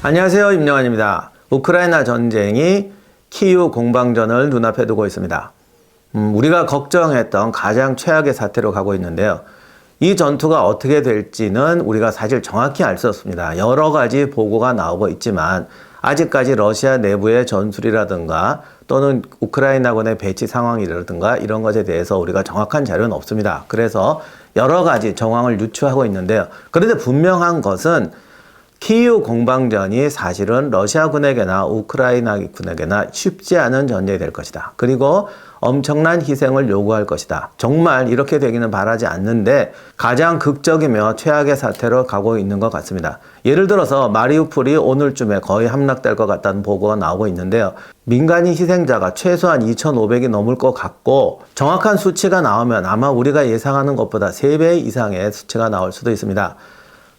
안녕하세요, 임영환입니다. 우크라이나 전쟁이 키이우 공방전을 눈앞에 두고 있습니다. 우리가 걱정했던 가장 최악의 사태로 가고 있는데요. 이 전투가 어떻게 될지는 우리가 사실 정확히 알 수 없습니다. 여러 가지 보고가 나오고 있지만 아직까지 러시아 내부의 전술이라든가 또는 우크라이나군의 배치 상황이라든가 이런 것에 대해서 우리가 정확한 자료는 없습니다. 그래서 여러 가지 정황을 유추하고 있는데요. 그런데 분명한 것은 키이우 공방전이 사실은 러시아군에게나 우크라이나군에게나 쉽지 않은 전쟁이 될 것이다. 그리고 엄청난 희생을 요구할 것이다. 정말 이렇게 되기는 바라지 않는데 가장 극적이며 최악의 사태로 가고 있는 것 같습니다. 예를 들어서 마리우폴이 오늘쯤에 거의 함락될 것 같다는 보고가 나오고 있는데요. 민간인 희생자가 최소한 2,500이 넘을 것 같고 정확한 수치가 나오면 아마 우리가 예상하는 것보다 3배 이상의 수치가 나올 수도 있습니다.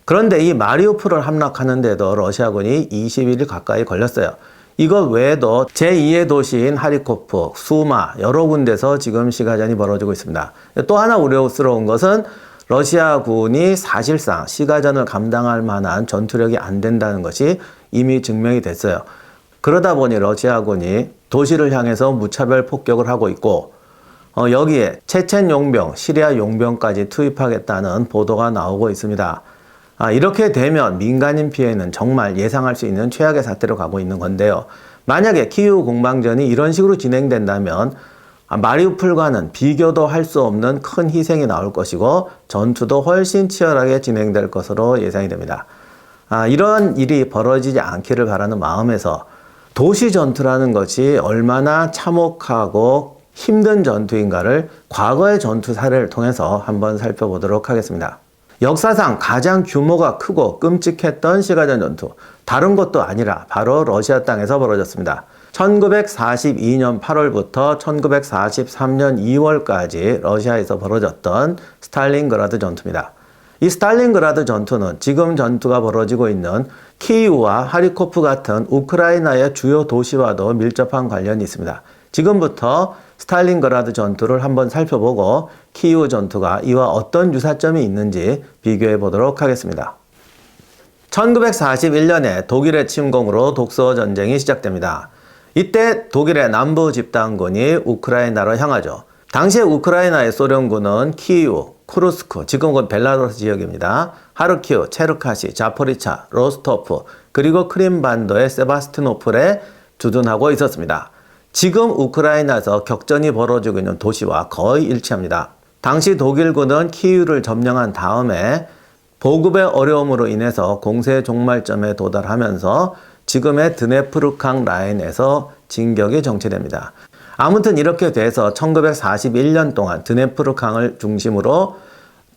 그런데 이 마리우폴을 함락하는데도 러시아군이 21일 가까이 걸렸어요. 이것 외에도 제2의 도시인 하리코프, 수마 여러 군데서 지금 시가전이 벌어지고 있습니다. 또 하나 우려스러운 것은 러시아군이 사실상 시가전을 감당할 만한 전투력이 안 된다는 것이 이미 증명이 됐어요. 그러다 보니 러시아군이 도시를 향해서 무차별 폭격을 하고 있고 여기에 체첸 용병, 시리아 용병까지 투입하겠다는 보도가 나오고 있습니다. 이렇게 되면 민간인 피해는 정말 예상할 수 있는 최악의 사태로 가고 있는 건데요. 만약에 키이우 공방전이 이런 식으로 진행된다면 마리우폴과는 비교도 할 수 없는 큰 희생이 나올 것이고 전투도 훨씬 치열하게 진행될 것으로 예상이 됩니다. 이런 일이 벌어지지 않기를 바라는 마음에서 도시 전투라는 것이 얼마나 참혹하고 힘든 전투인가를 과거의 전투 사례를 통해서 한번 살펴보도록 하겠습니다. 역사상 가장 규모가 크고 끔찍했던 시가전 전투, 다른 것도 아니라 바로 러시아 땅에서 벌어졌습니다. 1942년 8월부터 1943년 2월까지 러시아에서 벌어졌던 스탈린그라드 전투입니다. 이 스탈린그라드 전투는 지금 전투가 벌어지고 있는 키이우와 하리코프 같은 우크라이나의 주요 도시와도 밀접한 관련이 있습니다. 지금부터 스탈린그라드 전투를 한번 살펴보고 키이우 전투가 이와 어떤 유사점이 있는지 비교해 보도록 하겠습니다. 1941년에 독일의 침공으로 독소 전쟁이 시작됩니다. 이때 독일의 남부 집단군이 우크라이나로 향하죠. 당시에 우크라이나의 소련군은 키이우, 쿠르스크, 지금은 벨라루스 지역입니다. 하르키우, 체르카시, 자포리차, 로스토프, 그리고 크림반도의 세바스티노폴에 주둔하고 있었습니다. 지금 우크라이나에서 격전이 벌어지고 있는 도시와 거의 일치합니다. 당시 독일군은 키이우를 점령한 다음에 보급의 어려움으로 인해서 공세 종말점에 도달하면서 지금의 드네프르강 라인에서 진격이 정치됩니다. 아무튼 이렇게 돼서 1941년 동안 드네프르강을 중심으로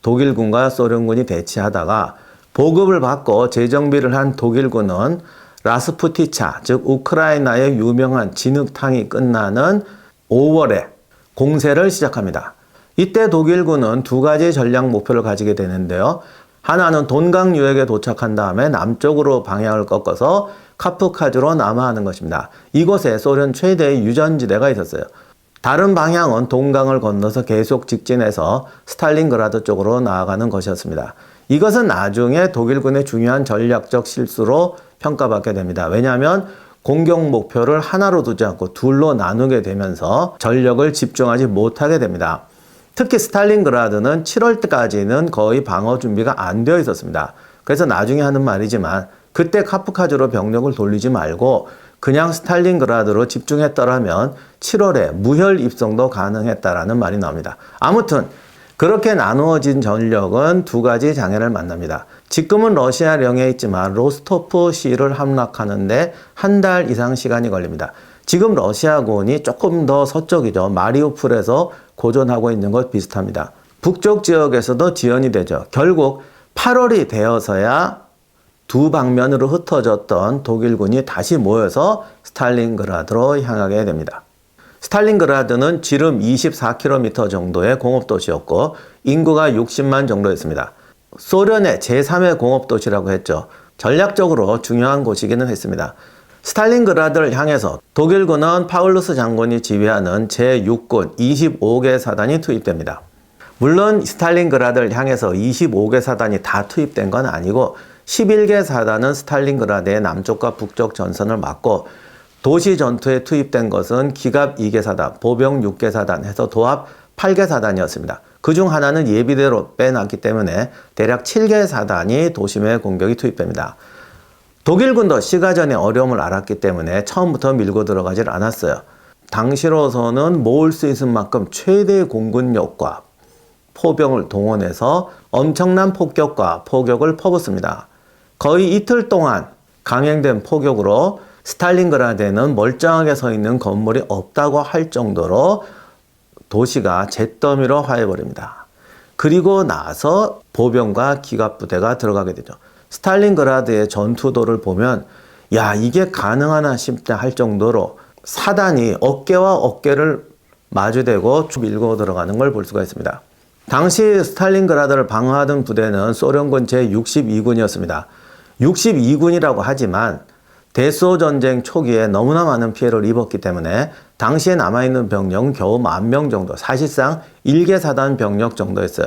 독일군과 소련군이 대치하다가 보급을 받고 재정비를 한 독일군은 라스푸티차, 즉 우크라이나의 유명한 진흙탕이 끝나는 5월에 공세를 시작합니다. 이때 독일군은 두 가지 전략 목표를 가지게 되는데요. 하나는 돈강 유역에 도착한 다음에 남쪽으로 방향을 꺾어서 카프카즈로 남하하는 것입니다. 이곳에 소련 최대의 유전지대가 있었어요. 다른 방향은 동강을 건너서 계속 직진해서 스탈린그라드 쪽으로 나아가는 것이었습니다. 이것은 나중에 독일군의 중요한 전략적 실수로 평가받게 됩니다. 왜냐하면 공격 목표를 하나로 두지 않고 둘로 나누게 되면서 전력을 집중하지 못하게 됩니다. 특히 스탈린그라드는 7월 때까지는 거의 방어 준비가 안 되어 있었습니다. 그래서 나중에 하는 말이지만 그때 카프카즈로 병력을 돌리지 말고 그냥 스탈린그라드로 집중했더라면 7월에 무혈 입성도 가능했다라는 말이 나옵니다. 아무튼 그렇게 나누어진 전력은 두 가지 장애를 만납니다. 지금은 러시아령에 있지만 로스토프시를 함락하는데 한 달 이상 시간이 걸립니다. 지금 러시아군이 조금 더 서쪽이죠. 마리우폴에서 고전하고 있는 것 비슷합니다. 북쪽 지역에서도 지연이 되죠. 결국 8월이 되어서야 두 방면으로 흩어졌던 독일군이 다시 모여서 스탈린그라드로 향하게 됩니다. 스탈린그라드는 지름 24km 정도의 공업도시였고 인구가 60만 정도였습니다. 소련의 제3의 공업도시라고 했죠. 전략적으로 중요한 곳이기는 했습니다. 스탈린그라드를 향해서 독일군은 파울루스 장군이 지휘하는 제6군 25개 사단이 투입됩니다. 물론 스탈린그라드를 향해서 25개 사단이 다 투입된 건 아니고 11개 사단은 스탈린그라드의 남쪽과 북쪽 전선을 막고 도시 전투에 투입된 것은 기갑 2개 사단, 보병 6개 사단 해서 도합 8개 사단이었습니다. 그중 하나는 예비대로 빼놨기 때문에 대략 7개 사단이 도심에 공격이 투입됩니다. 독일군도 시가전의 어려움을 알았기 때문에 처음부터 밀고 들어가질 않았어요. 당시로서는 모을 수 있을 만큼 최대의 공군력과 포병을 동원해서 엄청난 폭격과 포격을 퍼붓습니다. 거의 이틀 동안 강행된 포격으로 스탈린그라드에는 멀쩡하게 서 있는 건물이 없다고 할 정도로 도시가 잿더미로 화해버립니다. 그리고 나서 보병과 기갑부대가 들어가게 되죠. 스탈린그라드의 전투도를 보면 야, 이게 가능하나 싶다 할 정도로 사단이 어깨와 어깨를 마주대고 밀고 들어가는 걸 볼 수가 있습니다. 당시 스탈린그라드를 방어하던 부대는 소련군 제62군이었습니다. 62군이라고 하지만 대수호 전쟁 초기에 너무나 많은 피해를 입었기 때문에 당시에 남아있는 병력은 겨우 10,000명 정도, 사실상 1개 사단 병력 정도였어요.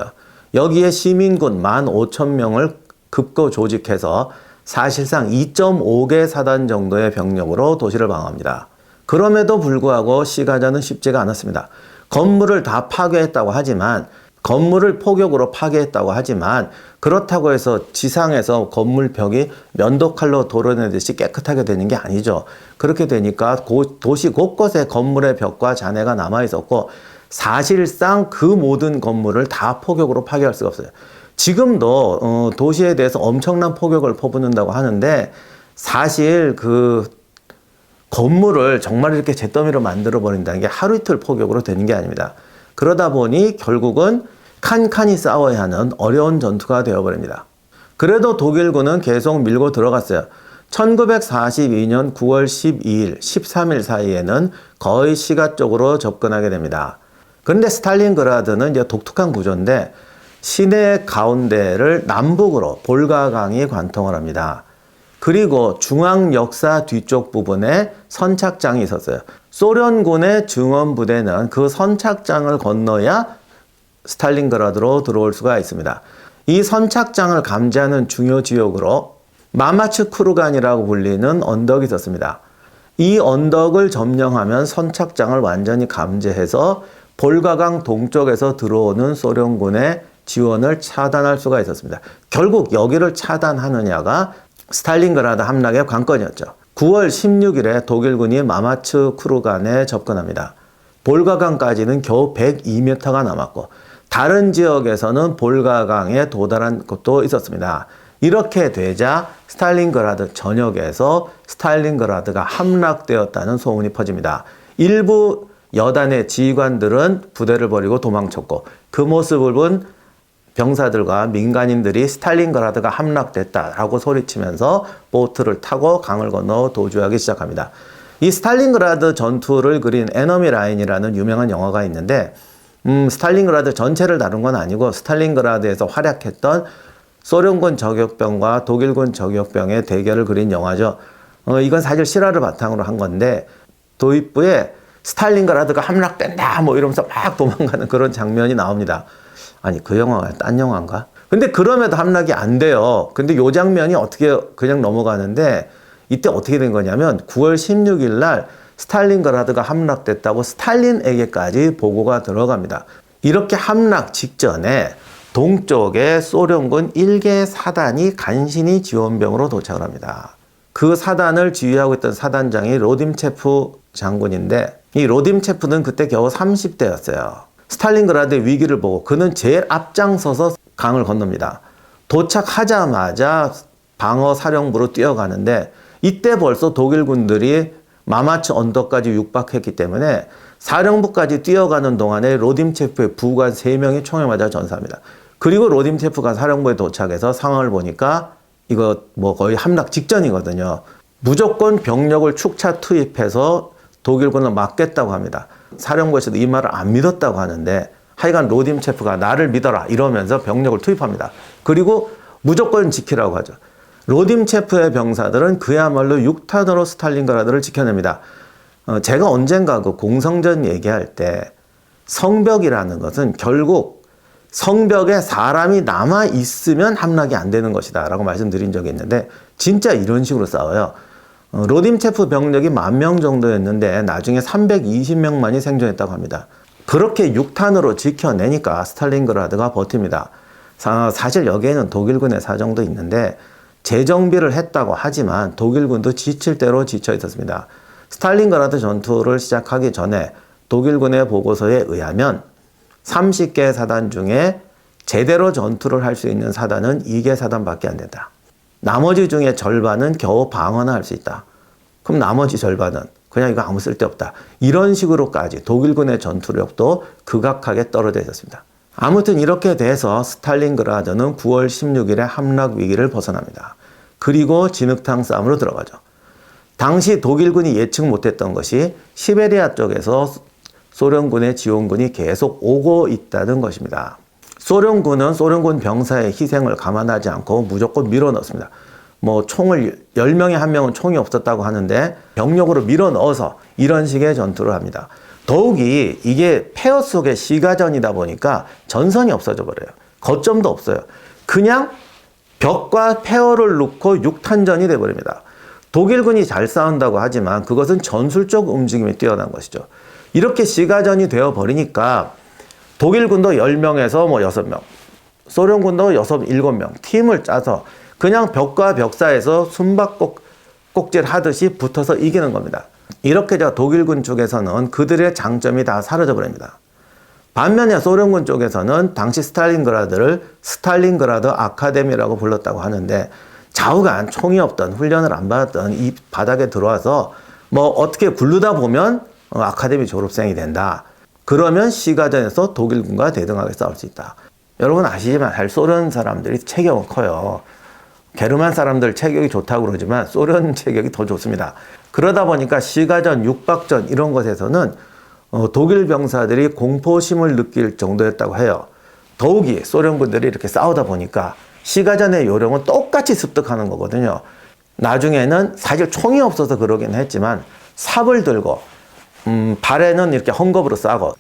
여기에 시민군 15,000명을 급거 조직해서 사실상 2.5개 사단 정도의 병력으로 도시를 방어합니다. 그럼에도 불구하고 시가전은 쉽지가 않았습니다. 건물을 다 파괴했다고 하지만 건물을 포격으로 파괴했다고 하지만 그렇다고 해서 지상에서 건물 벽이 면도칼로 도려내듯이 깨끗하게 되는 게 아니죠. 그렇게 되니까 도시 곳곳에 건물의 벽과 잔해가 남아 있었고 사실상 그 모든 건물을 다 포격으로 파괴할 수가 없어요. 지금도 도시에 대해서 엄청난 포격을 퍼붓는다고 하는데 사실 그 건물을 정말 이렇게 잿더미로 만들어 버린다는 게 하루 이틀 포격으로 되는 게 아닙니다. 그러다 보니 결국은 칸칸이 싸워야 하는 어려운 전투가 되어버립니다. 그래도 독일군은 계속 밀고 들어갔어요. 1942년 9월 12일, 13일 사이에는 거의 시가 쪽으로 접근하게 됩니다. 그런데 스탈린그라드는 이제 독특한 구조인데 시내 가운데를 남북으로 볼가강이 관통을 합니다. 그리고 중앙 역사 뒤쪽 부분에 선착장이 있었어요. 소련군의 증원부대는 그 선착장을 건너야 스탈린그라드로 들어올 수가 있습니다. 이 선착장을 감지하는 중요 지역으로 마마츠 쿠르간이라고 불리는 언덕이 있었습니다. 이 언덕을 점령하면 선착장을 완전히 감지해서 볼가강 동쪽에서 들어오는 소련군의 지원을 차단할 수가 있었습니다. 결국 여기를 차단하느냐가 스탈린그라드 함락의 관건이었죠. 9월 16일에 독일군이 마마츠 쿠르간에 접근합니다. 볼가강까지는 겨우 102m가 남았고 다른 지역에서는 볼가강에 도달한 곳도 있었습니다. 이렇게 되자 스탈린그라드 전역에서 스탈린그라드가 함락되었다는 소문이 퍼집니다. 일부 여단의 지휘관들은 부대를 버리고 도망쳤고 그 모습을 본 병사들과 민간인들이 스탈린그라드가 함락됐다라고 소리치면서 보트를 타고 강을 건너 도주하기 시작합니다. 이 스탈린그라드 전투를 그린 에너미 라인이라는 유명한 영화가 있는데 스탈린그라드 전체를 다룬 건 아니고 스탈린그라드에서 활약했던 소련군 저격병과 독일군 저격병의 대결을 그린 영화죠. 이건 사실 실화를 바탕으로 한 건데 도입부에 스탈린그라드가 함락된다 뭐 이러면서 막 도망가는 그런 장면이 나옵니다. 아니 그 영화가 딴 영화인가? 근데 그럼에도 함락이 안 돼요. 근데 요 장면이 어떻게 그냥 넘어가는데 이때 어떻게 된 거냐면 9월 16일 날 스탈린그라드가 함락됐다고 스탈린에게까지 보고가 들어갑니다. 이렇게 함락 직전에 동쪽에 소련군 1개 사단이 간신히 지원병으로 도착을 합니다. 그 사단을 지휘하고 있던 사단장이 로딤체프 장군인데 이 로딤체프는 그때 겨우 30대였어요. 스탈린그라드의 위기를 보고 그는 제일 앞장서서 강을 건넙니다. 도착하자마자 방어 사령부로 뛰어가는데 이때 벌써 독일군들이 마마츠 언덕까지 육박했기 때문에 사령부까지 뛰어가는 동안에 로딤체프의 부관 3명이 총에 맞아 전사합니다. 그리고 로딤체프가 사령부에 도착해서 상황을 보니까 이거 뭐 거의 함락 직전이거든요. 무조건 병력을 축차 투입해서 독일군을 막겠다고 합니다. 사령부에서도 이 말을 안 믿었다고 하는데 하여간 로딤체프가 나를 믿어라 이러면서 병력을 투입합니다. 그리고 무조건 지키라고 하죠. 로딤체프의 병사들은 그야말로 육탄으로 스탈린그라드를 지켜냅니다. 제가 언젠가 그 공성전 얘기할 때 성벽이라는 것은 결국 성벽에 사람이 남아 있으면 함락이 안 되는 것이다 라고 말씀드린 적이 있는데 진짜 이런 식으로 싸워요. 로딤체프 병력이 10,000명 정도였는데 나중에 320명만이 생존했다고 합니다. 그렇게 6탄으로 지켜내니까 스탈린그라드가 버팁니다. 사실 여기에는 독일군의 사정도 있는데 재정비를 했다고 하지만 독일군도 지칠 대로 지쳐 있었습니다. 스탈린그라드 전투를 시작하기 전에 독일군의 보고서에 의하면 30개 사단 중에 제대로 전투를 할 수 있는 사단은 2개 사단밖에 안 된다. 나머지 중에 절반은 겨우 방어나 할 수 있다. 그럼 나머지 절반은 그냥 이거 아무 쓸데없다. 이런 식으로까지 독일군의 전투력도 극악하게 떨어져 있었습니다. 아무튼 이렇게 돼서 스탈린그라드는 9월 16일에 함락 위기를 벗어납니다. 그리고 진흙탕 싸움으로 들어가죠. 당시 독일군이 예측 못했던 것이 시베리아 쪽에서 소련군의 지원군이 계속 오고 있다는 것입니다. 소련군은 소련군 병사의 희생을 감안하지 않고 무조건 밀어넣습니다. 총을 10명에 1명은 총이 없었다고 하는데 병력으로 밀어넣어서 이런 식의 전투를 합니다. 더욱이 이게 폐허 속의 시가전이다 보니까 전선이 없어져 버려요. 거점도 없어요. 그냥 벽과 폐허를 놓고 6탄전이 돼버립니다. 독일군이 잘 싸운다고 하지만 그것은 전술적 움직임이 뛰어난 것이죠. 이렇게 시가전이 되어버리니까 독일군도 10명에서 6명, 소련군도 6, 7명 팀을 짜서 그냥 벽과 벽 사이에서 숨바꼭질 하듯이 붙어서 이기는 겁니다. 이렇게 독일군 쪽에서는 그들의 장점이 다 사라져 버립니다. 반면에 소련군 쪽에서는 당시 스탈린그라드를 스탈린그라드 아카데미라고 불렀다고 하는데 좌우간 총이 없던 훈련을 안 받았던 이 바닥에 들어와서 어떻게 굴르다 보면 아카데미 졸업생이 된다. 그러면 시가전에서 독일군과 대등하게 싸울 수 있다. 여러분 아시지만 사실 소련 사람들이 체격은 커요. 게르만 사람들 체격이 좋다고 그러지만 소련 체격이 더 좋습니다. 그러다 보니까 시가전, 육박전 이런 것에서는 독일 병사들이 공포심을 느낄 정도였다고 해요. 더욱이 소련군들이 이렇게 싸우다 보니까 시가전의 요령은 똑같이 습득하는 거거든요. 나중에는 사실 총이 없어서 그러긴 했지만 삽을 들고 발에는 이렇게 헝겊으로 싸고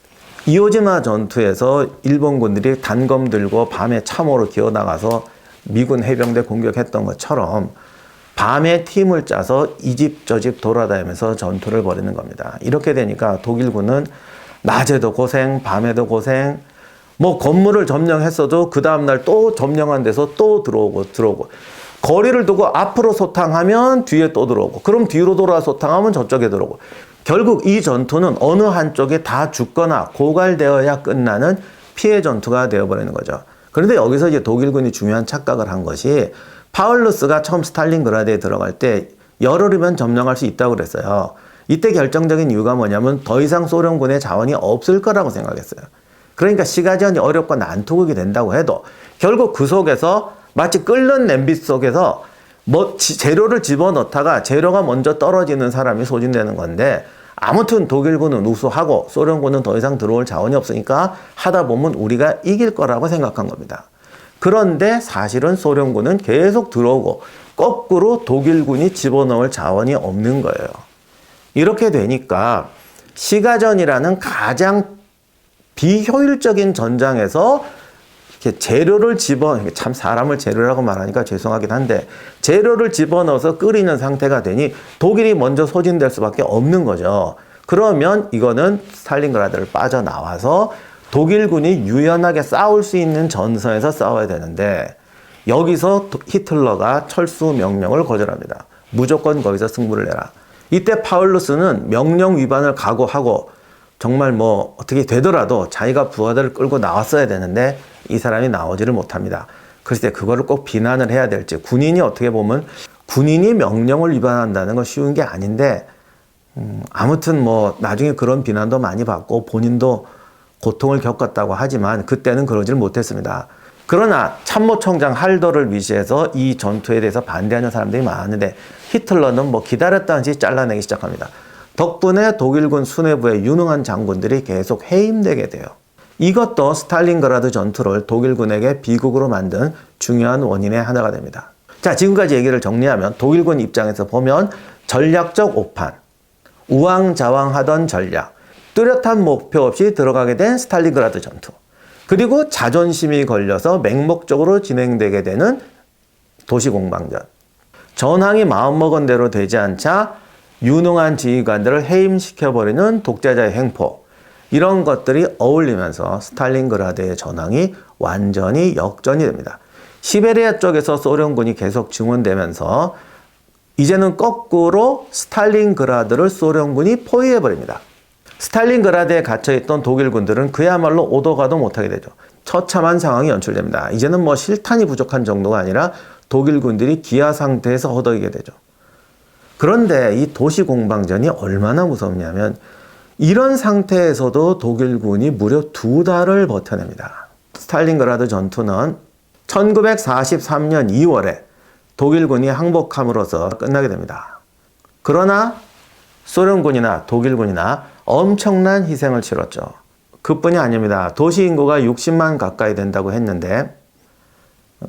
이오지마 전투에서 일본군들이 단검 들고 밤에 참호로 기어나가서 미군 해병대 공격했던 것처럼 밤에 팀을 짜서 이 집 저 집 돌아다니면서 전투를 벌이는 겁니다. 이렇게 되니까 독일군은 낮에도 고생, 밤에도 고생, 건물을 점령했어도 그 다음날 또 점령한 데서 또 들어오고 거리를 두고 앞으로 소탕하면 뒤에 또 들어오고 그럼 뒤로 돌아 소탕하면 저쪽에 들어오고 결국 이 전투는 어느 한쪽에 다 죽거나 고갈되어야 끝나는 피해 전투가 되어버리는 거죠. 그런데 여기서 이제 독일군이 중요한 착각을 한 것이 파울루스가 처음 스탈린그라드에 들어갈 때 열흘이면 점령할 수 있다고 그랬어요. 이때 결정적인 이유가 뭐냐면 더 이상 소련군의 자원이 없을 거라고 생각했어요. 그러니까 시가전이 어렵고 난투극이 된다고 해도 결국 그 속에서 마치 끓는 냄비 속에서 재료를 집어넣다가 재료가 먼저 떨어지는 사람이 소진되는 건데 아무튼 독일군은 우수하고 소련군은 더 이상 들어올 자원이 없으니까 하다 보면 우리가 이길 거라고 생각한 겁니다. 그런데 사실은 소련군은 계속 들어오고 거꾸로 독일군이 집어넣을 자원이 없는 거예요. 이렇게 되니까 시가전이라는 가장 비효율적인 전장에서 이렇게 재료를 참 사람을 재료라고 말하니까 죄송하긴 한데 재료를 집어넣어서 끓이는 상태가 되니 독일이 먼저 소진될 수밖에 없는 거죠. 그러면 이거는 스탈린그라드를 빠져나와서 독일군이 유연하게 싸울 수 있는 전선에서 싸워야 되는데 여기서 히틀러가 철수 명령을 거절합니다. 무조건 거기서 승부를 내라. 이때 파울루스는 명령 위반을 각오하고 정말 어떻게 되더라도 자기가 부하들을 끌고 나왔어야 되는데 이 사람이 나오지를 못합니다. 글쎄 그거를 꼭 비난을 해야 될지 군인이 어떻게 보면 군인이 명령을 위반한다는 건 쉬운 게 아닌데 아무튼 나중에 그런 비난도 많이 받고 본인도 고통을 겪었다고 하지만 그때는 그러지를 못했습니다. 그러나 참모총장 할더를 위시해서 이 전투에 대해서 반대하는 사람들이 많은데 히틀러는 기다렸다는 듯이 잘라내기 시작합니다. 덕분에 독일군 수뇌부의 유능한 장군들이 계속 해임되게 돼요. 이것도 스탈린그라드 전투를 독일군에게 비극으로 만든 중요한 원인의 하나가 됩니다. 자, 지금까지 얘기를 정리하면 독일군 입장에서 보면 전략적 오판, 우왕좌왕하던 전략, 뚜렷한 목표 없이 들어가게 된 스탈린그라드 전투. 그리고 자존심이 걸려서 맹목적으로 진행되게 되는 도시공방전. 전황이 마음먹은 대로 되지 않자 유능한 지휘관들을 해임시켜버리는 독재자의 횡포. 이런 것들이 어울리면서 스탈린그라드의 전황이 완전히 역전이 됩니다. 시베리아 쪽에서 소련군이 계속 증원되면서 이제는 거꾸로 스탈린그라드를 소련군이 포위해버립니다. 스탈린그라드에 갇혀있던 독일군들은 그야말로 오도 가도 못하게 되죠. 처참한 상황이 연출됩니다. 이제는 뭐 실탄이 부족한 정도가 아니라 독일군들이 기아 상태에서 허덕이게 되죠. 그런데 이 도시 공방전이 얼마나 무섭냐면 이런 상태에서도 독일군이 무려 2달을 버텨냅니다. 스탈린그라드 전투는 1943년 2월에 독일군이 항복함으로써 끝나게 됩니다. 그러나 소련군이나 독일군이나 엄청난 희생을 치렀죠. 그뿐이 아닙니다. 도시 인구가 60만 가까이 된다고 했는데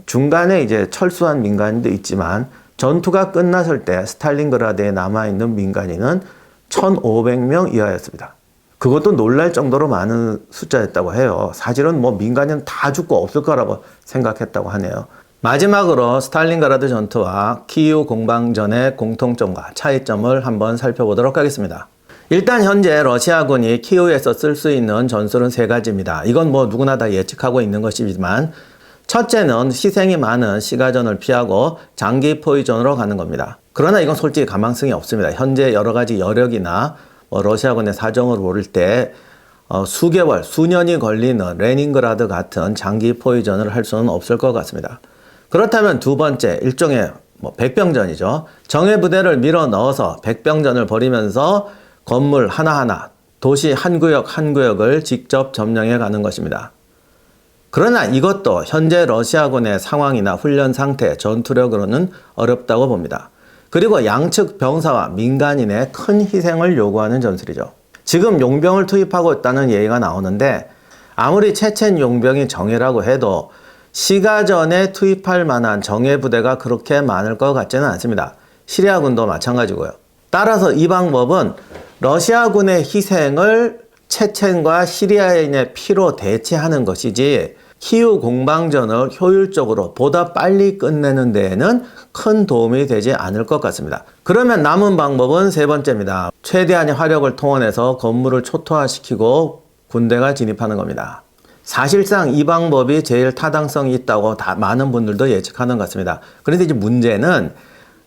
중간에 이제 철수한 민간인도 있지만 전투가 끝났을 때 스탈린그라드에 남아있는 민간인은 1,500명 이하였습니다. 그것도 놀랄 정도로 많은 숫자였다고 해요. 사실은 뭐 민간인 다 죽고 없을 거라고 생각했다고 하네요. 마지막으로 스탈린그라드 전투와 키이우 공방전의 공통점과 차이점을 한번 살펴보도록 하겠습니다. 일단 현재 러시아군이 키이우에서 쓸 수 있는 전술은 3가지입니다. 이건 뭐 누구나 다 예측하고 있는 것이지만 첫째는 희생이 많은 시가전을 피하고 장기 포위전으로 가는 겁니다. 그러나 이건 솔직히 가망성이 없습니다. 현재 여러 가지 여력이나 러시아군의 사정을 모를 때 수개월, 수년이 걸리는 레닌그라드 같은 장기 포위전을 할 수는 없을 것 같습니다. 그렇다면 두 번째, 일종의 백병전이죠. 정예 부대를 밀어 넣어서 백병전을 벌이면서 건물 하나하나, 도시 한 구역 한 구역을 직접 점령해 가는 것입니다. 그러나 이것도 현재 러시아군의 상황이나 훈련 상태, 전투력으로는 어렵다고 봅니다. 그리고 양측 병사와 민간인의 큰 희생을 요구하는 전술이죠. 지금 용병을 투입하고 있다는 얘기가 나오는데 아무리 체첸 용병이 정예라고 해도 시가전에 투입할 만한 정예 부대가 그렇게 많을 것 같지는 않습니다. 시리아군도 마찬가지고요. 따라서 이 방법은 러시아군의 희생을 체첸과 시리아인의 피로 대체하는 것이지 키이우 공방전을 효율적으로 보다 빨리 끝내는 데에는 큰 도움이 되지 않을 것 같습니다. 그러면 남은 방법은 3번째입니다. 최대한의 화력을 통원해서 건물을 초토화시키고 군대가 진입하는 겁니다. 사실상 이 방법이 제일 타당성이 있다고 많은 분들도 예측하는 것 같습니다. 그런데 이제 문제는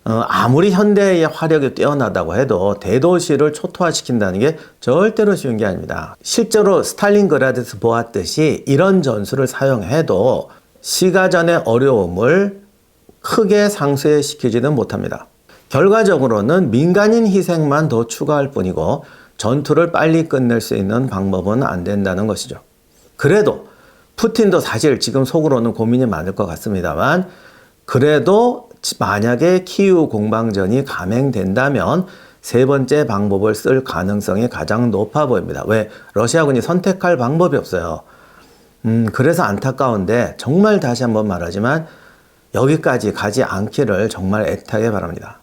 아무리 현대의 화력이 뛰어나다고 해도 대도시를 초토화시킨다는 게 절대로 쉬운 게 아닙니다. 실제로 스탈린그라드에서 보았듯이 이런 전술을 사용해도 시가전의 어려움을 크게 상쇄시키지는 못합니다. 결과적으로는 민간인 희생만 더 추가할 뿐이고 전투를 빨리 끝낼 수 있는 방법은 안 된다는 것이죠. 그래도 푸틴도 사실 지금 속으로는 고민이 많을 것 같습니다만 그래도 만약에 키이우 공방전이 감행된다면 3번째 방법을 쓸 가능성이 가장 높아 보입니다. 왜? 러시아군이 선택할 방법이 없어요. 그래서 안타까운데 정말 다시 한번 말하지만 여기까지 가지 않기를 정말 애타게 바랍니다.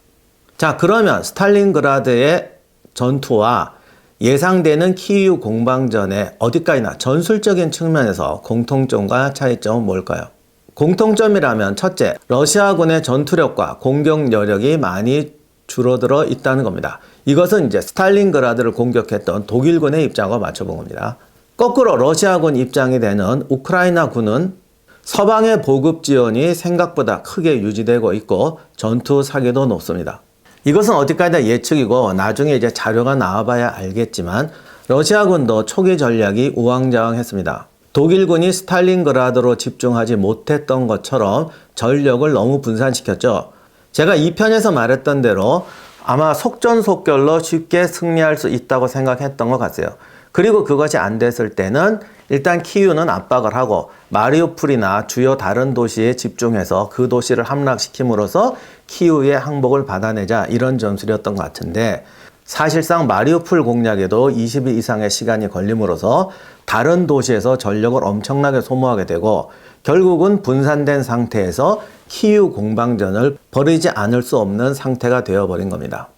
자, 그러면 스탈린그라드의 전투와 예상되는 키이우 공방전의 어디까지나 전술적인 측면에서 공통점과 차이점은 뭘까요? 공통점이라면 첫째, 러시아군의 전투력과 공격 여력이 많이 줄어들어 있다는 겁니다. 이것은 이제 스탈린그라드를 공격했던 독일군의 입장과 맞춰본 겁니다. 거꾸로 러시아군 입장이 되는 우크라이나군은 서방의 보급 지원이 생각보다 크게 유지되고 있고 전투 사기도 높습니다. 이것은 어디까지나 예측이고 나중에 이제 자료가 나와봐야 알겠지만 러시아군도 초기 전략이 우왕좌왕했습니다. 독일군이 스탈린그라드로 집중하지 못했던 것처럼 전력을 너무 분산시켰죠. 제가 2편에서 말했던 대로 아마 속전속결로 쉽게 승리할 수 있다고 생각했던 것 같아요. 그리고 그것이 안 됐을 때는 일단 키이우는 압박을 하고 마리우폴이나 주요 다른 도시에 집중해서 그 도시를 함락시킴으로써 키이우의 항복을 받아내자 이런 전술이었던 것 같은데 사실상 마리우폴 공략에도 20일 이상의 시간이 걸림으로써 다른 도시에서 전력을 엄청나게 소모하게 되고 결국은 분산된 상태에서 키이우 공방전을 벌이지 않을 수 없는 상태가 되어버린 겁니다.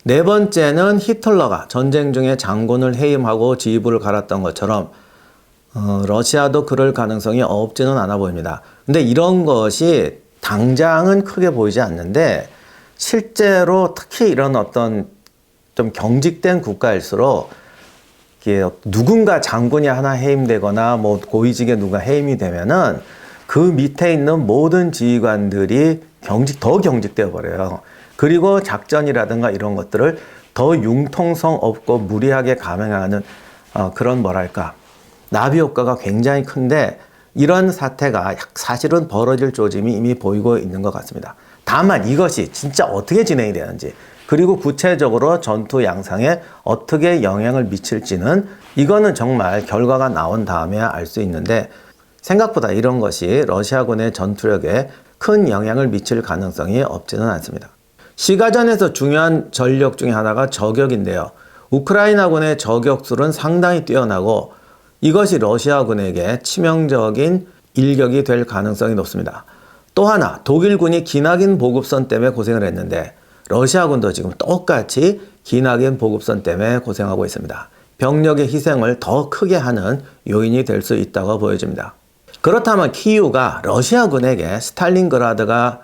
4번째는 히틀러가 전쟁 중에 장군을 해임하고 지휘부를 갈았던 것처럼 러시아도 그럴 가능성이 없지는 않아 보입니다. 근데 이런 것이 당장은 크게 보이지 않는데 실제로 특히 이런 어떤 좀 경직된 국가일수록 누군가 장군이 하나 해임되거나 뭐 고위직에 누가 해임이 되면은 그 밑에 있는 모든 지휘관들이 더 경직되어 버려요. 그리고 작전이라든가 이런 것들을 더 융통성 없고 무리하게 감행하는 그런 뭐랄까 나비 효과가 굉장히 큰데 이런 사태가 사실은 벌어질 조짐이 이미 보이고 있는 것 같습니다. 다만 이것이 진짜 어떻게 진행이 되는지 그리고 구체적으로 전투 양상에 어떻게 영향을 미칠지는 이거는 정말 결과가 나온 다음에야 알 수 있는데 생각보다 이런 것이 러시아군의 전투력에 큰 영향을 미칠 가능성이 없지는 않습니다. 시가전에서 중요한 전력 중에 하나가 저격인데요. 우크라이나군의 저격술은 상당히 뛰어나고 이것이 러시아군에게 치명적인 일격이 될 가능성이 높습니다. 또 하나 독일군이 기나긴 보급선 때문에 고생을 했는데 러시아군도 지금 똑같이 기나긴 보급선 때문에 고생하고 있습니다. 병력의 희생을 더 크게 하는 요인이 될 수 있다고 보여집니다. 그렇다면 키이우가 러시아군에게 스탈린그라드가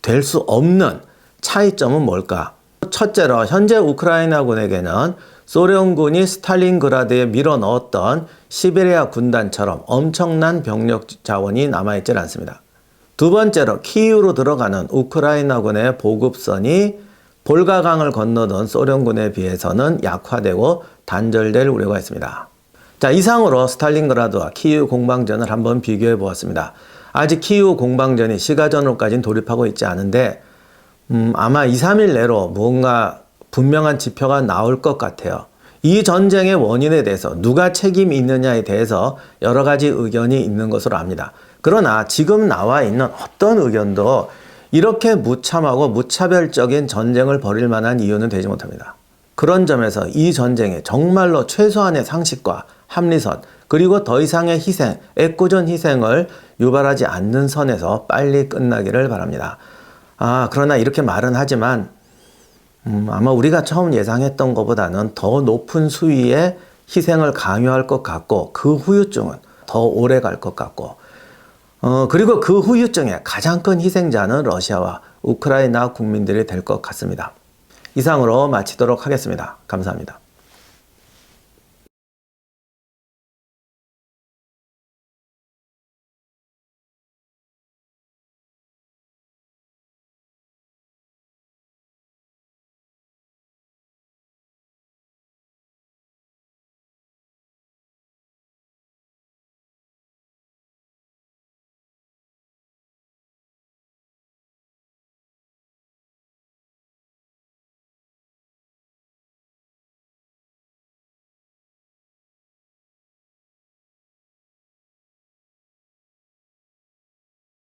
될 수 없는 차이점은 뭘까? 첫째로 현재 우크라이나군에게는 소련군이 스탈린그라드에 밀어넣었던 시베리아 군단처럼 엄청난 병력 자원이 남아있질 않습니다. 두 번째로 키이우로 들어가는 우크라이나군의 보급선이 볼가강을 건너던 소련군에 비해서는 약화되고 단절될 우려가 있습니다. 자, 이상으로 스탈린그라드와 키이우 공방전을 한번 비교해 보았습니다. 아직 키이우 공방전이 시가전으로까지는 돌입하고 있지 않은데 아마 2, 3일 내로 뭔가 분명한 지표가 나올 것 같아요. 이 전쟁의 원인에 대해서 누가 책임이 있느냐에 대해서 여러 가지 의견이 있는 것으로 압니다. 그러나 지금 나와 있는 어떤 의견도 이렇게 무참하고 무차별적인 전쟁을 벌일 만한 이유는 되지 못합니다. 그런 점에서 이 전쟁에 정말로 최소한의 상식과 합리선 그리고 더 이상의 희생, 애꿎은 희생을 유발하지 않는 선에서 빨리 끝나기를 바랍니다. 그러나 이렇게 말은 하지만 아마 우리가 처음 예상했던 것보다는 더 높은 수위의 희생을 강요할 것 같고 그 후유증은 더 오래 갈 것 같고 그리고 그 후유증의 가장 큰 희생자는 러시아와 우크라이나 국민들이 될 것 같습니다. 이상으로 마치도록 하겠습니다. 감사합니다.